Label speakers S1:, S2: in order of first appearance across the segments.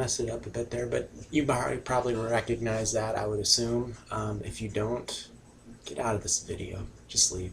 S1: messed it up a bit there, but you probably recognize that, I would assume. If you don't, get out of this video. Just leave.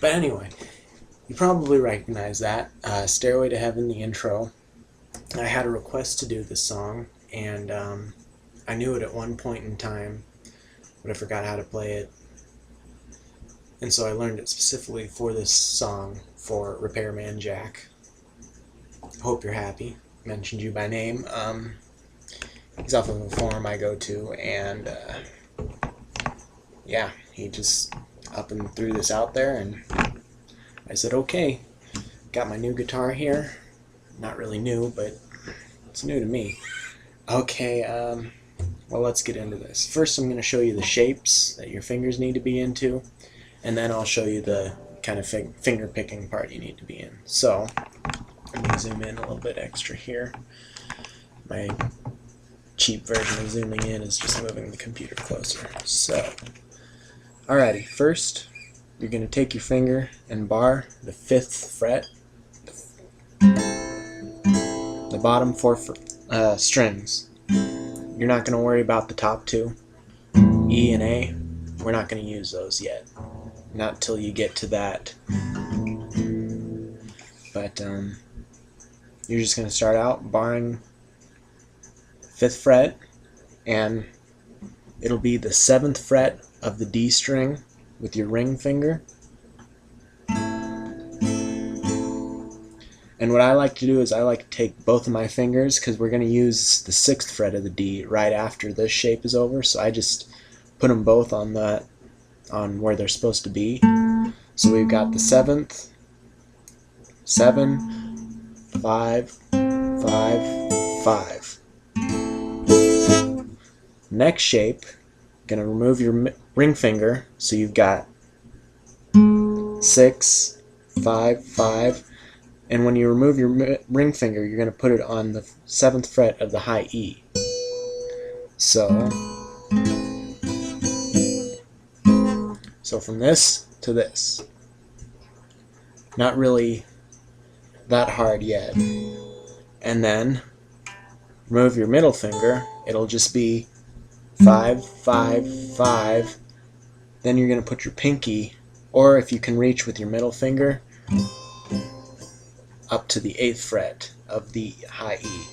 S1: But anyway, you probably recognize that. Stairway to Heaven, the intro. I had a request to do this song, and I knew it at one point in time, but I forgot how to play it. And so I learned it specifically for this song for Repairman Jack. Hope you're happy. Mentioned you by name. He's off of a forum I go to, and yeah, he just up and threw this out there, and I said, okay. Got my new guitar here. Not really new, but it's new to me. Okay, well, let's get into this. First, I'm going to show you the shapes that your fingers need to be into, and then I'll show you the kind of finger picking part you need to be in. So, let me zoom in a little bit extra here. My cheap version of zooming in is just moving the computer closer. So, alrighty, first you're going to take your finger and bar the 5th fret, the bottom 4 strings. You're not going to worry about the top 2, E and A. We're not going to use those yet. Not till you get to that. But you're just going to start out barring 5th fret, and it'll be the 7th fret of the D string with your ring finger. And what I like to do is I like to take both of my fingers, because we're going to use the 6th fret of the D right after this shape is over, so I just put them both on where they're supposed to be. So we've got the 7th, 7, 5, 5, 5. Next shape, going to remove your ring finger, so you've got 6, 5, 5, and when you remove your ring finger, you're going to put it on the 7th fret of the high E. So from this to this. Not really that hard yet. And then remove your middle finger, it'll just be 5, 5, 5. Then you're going to put your pinky, or if you can reach with your middle finger, up to the 8th fret of the high E.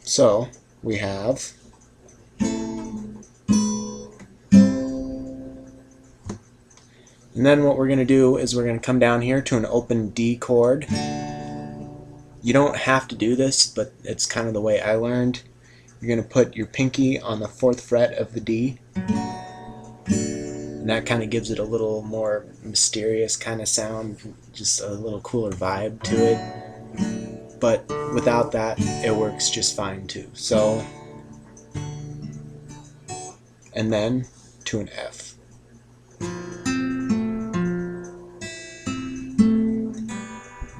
S1: So we have and then what we're going to do is we're going to come down here to an open D chord. You don't have to do this, but it's kind of the way I learned. You're going to put your pinky on the 4th fret of the D, and that kind of gives it a little more mysterious kind of sound, just a little cooler vibe to it. But without that, it works just fine too. So, and then to an F.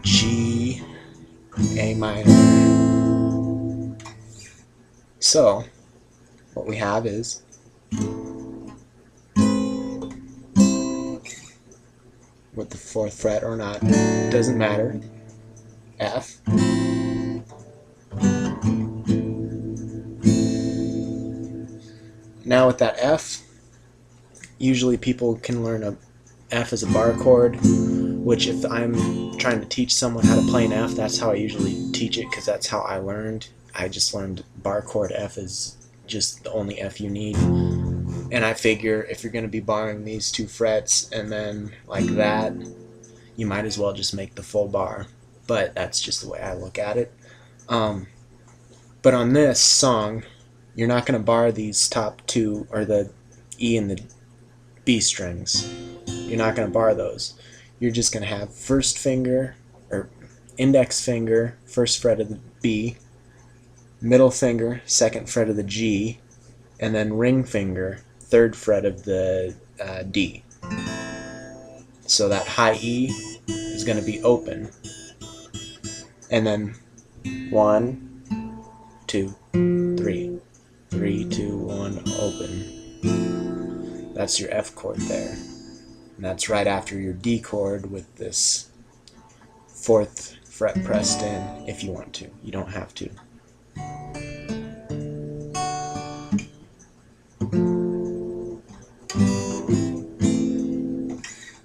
S1: G, A minor. So, what we have is with the 4th fret or not, doesn't matter. F. Now with that F, usually people can learn a F as a bar chord, which if I'm trying to teach someone how to play an F, that's how I usually teach it, because that's how I learned. I just learned bar chord F is just the only F you need. And I figure if you're going to be barring these 2 frets and then like that, you might as well just make the full bar. But that's just the way I look at it. But on this song, you're not going to bar these top 2, or the E and the B strings. You're not going to bar those. You're just going to have 1st finger, or index finger, 1st fret of the B, middle finger, 2nd fret of the G, and then ring finger, 3rd fret of the D. So that high E is going to be open. And then 1, 2, 3. 3, 2, 1, open. That's your F chord there. And that's right after your D chord with this 4th fret pressed in if you want to. You don't have to.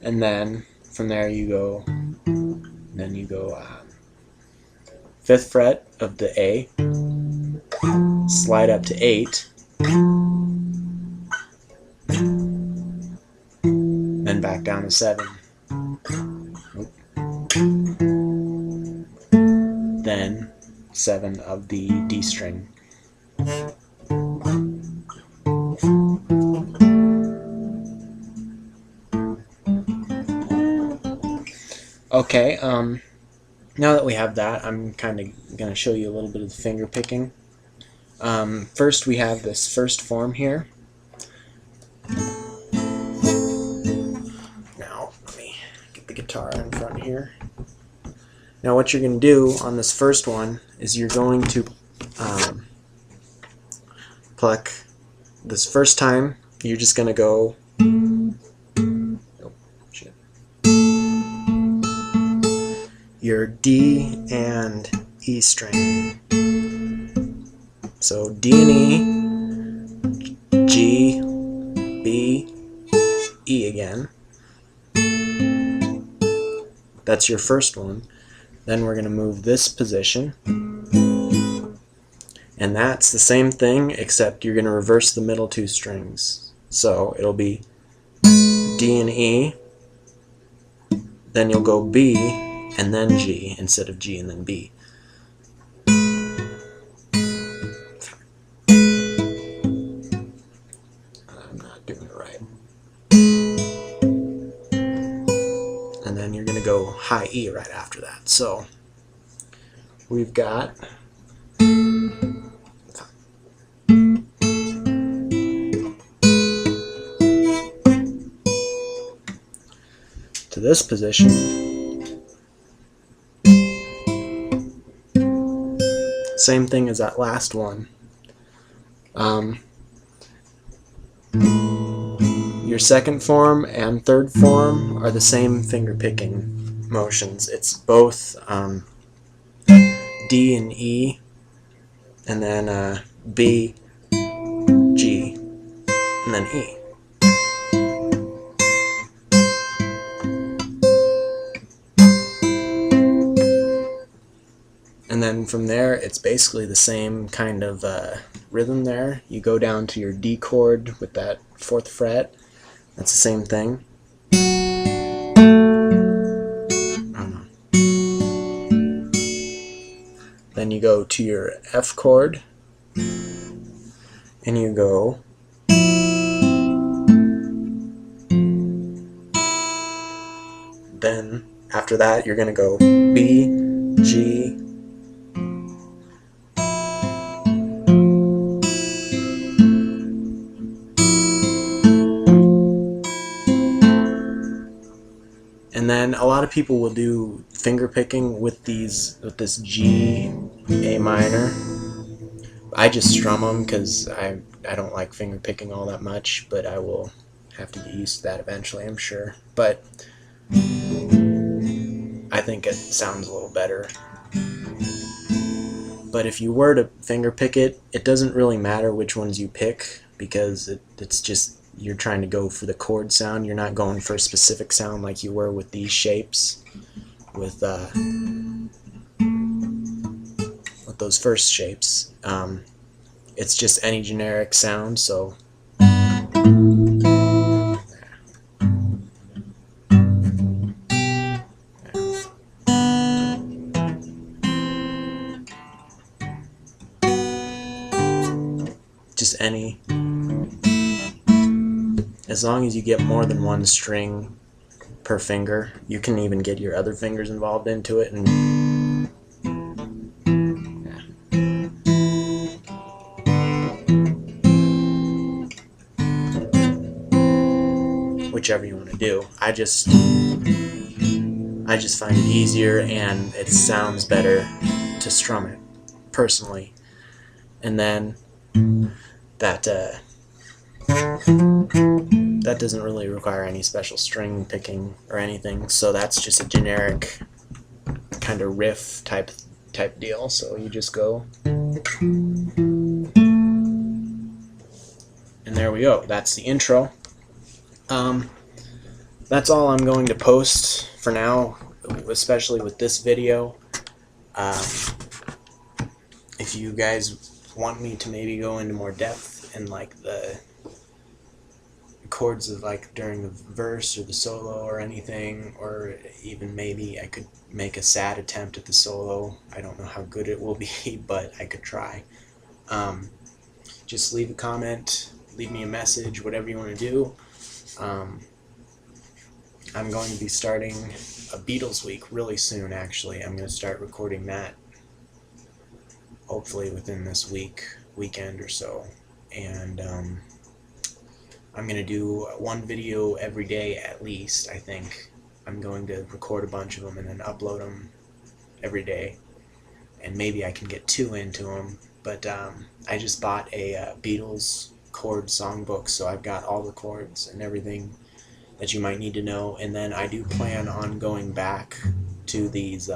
S1: And then from there you go, 5th fret of the A, slide up to 8, then back down to 7. Then 7 of the D string. Okay, now that we have that, I'm kind of going to show you a little bit of the finger picking. First we have this first form here. Now, let me get the guitar in front here. Now what you're going to do on this first one is you're going to pluck this first time. You're just going to go your D and E string. So D and E, G, B, E again. That's your first one. Then we're going to move this position. And that's the same thing, except you're going to reverse the middle 2 strings. So it'll be D and E, then you'll go B, and then G, instead of G and then B. I'm not doing it right. And then you're going to go high E right after that. So we've got to this position. Same thing as that last one. Your second form and third form are the same finger picking motions. It's both D and E, and then B, G, and then E. And then from there, it's basically the same kind of rhythm there. You go down to your D chord with that 4th fret. That's the same thing. Oh no. Then you go to your F chord, and you go then after that you're going to go B, G, and then a lot of people will do finger picking with this G, A minor. I just strum them because I don't like finger picking all that much, but I will have to get used to that eventually, I'm sure. But I think it sounds a little better. But if you were to finger pick it, it doesn't really matter which ones you pick, because it's just you're trying to go for the chord sound. You're not going for a specific sound like you were with these shapes, with those first shapes. It's just any generic sound, so just any. As long as you get more than one string per finger, you can even get your other fingers involved into it, and whichever you want to do. I just find it easier and it sounds better to strum it, personally. And then that that doesn't really require any special string picking or anything, so that's just a generic kind of riff type deal. So you just go, and there we go. That's the intro. That's all I'm going to post for now, especially with this video. If you guys want me to maybe go into more depth in like the chords of like during the verse or the solo or anything, or even maybe I could make a sad attempt at the solo. I don't know how good it will be, but I could try. Just leave a comment, leave me a message, whatever you want to do. I'm going to be starting a Beatles week really soon, actually. I'm going to start recording that hopefully within this weekend or so. And I'm going to do one video every day at least, I think. I'm going to record a bunch of them and then upload them every day. And maybe I can get 2 into them. But I just bought a Beatles chord songbook, so I've got all the chords and everything that you might need to know. And then I do plan on going back to these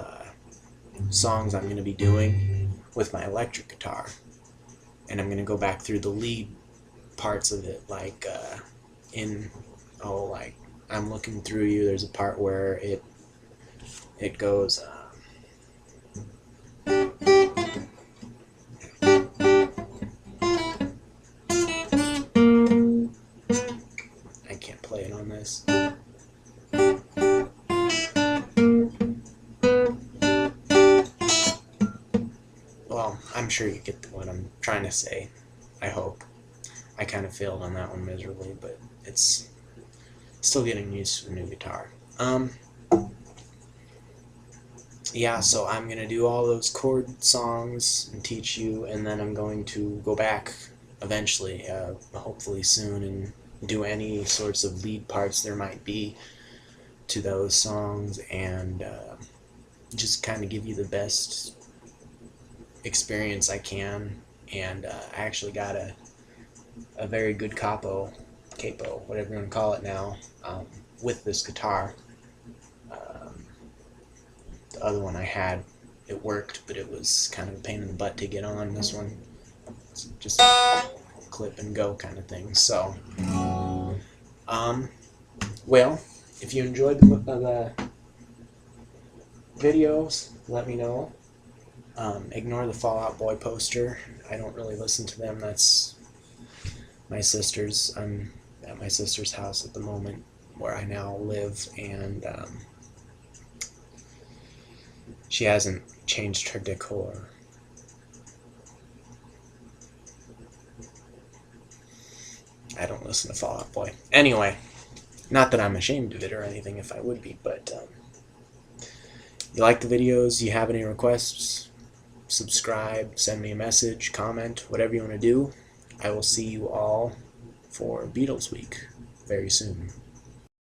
S1: songs I'm going to be doing with my electric guitar. And I'm going to go back through the lead parts of it, like like I'm Looking Through You, there's a part where it goes I can't play it on this. Well, I'm sure you get what I'm trying to say, I hope. I kind of failed on that one miserably, but it's still getting used to a new guitar. Yeah, so I'm going to do all those chord songs and teach you, and then I'm going to go back eventually, hopefully soon, and do any sorts of lead parts there might be to those songs, and just kind of give you the best experience I can. And I actually got a very good capo, whatever you want to call it now, with this guitar. The other one I had, it worked, but it was kind of a pain in the butt to get on. This one, it's just clip and go kind of thing. So, well, if you enjoyed the videos, let me know. Ignore the Fall Out Boy poster. I don't really listen to them. That's my sister's. I'm at my sister's house at the moment where I now live, and she hasn't changed her decor. I don't listen to Fall Out Boy. Anyway, not that I'm ashamed of it or anything, if I would be, but you like the videos, you have any requests, subscribe, send me a message, comment, whatever you want to do. I will see you all for Beatles Week very soon.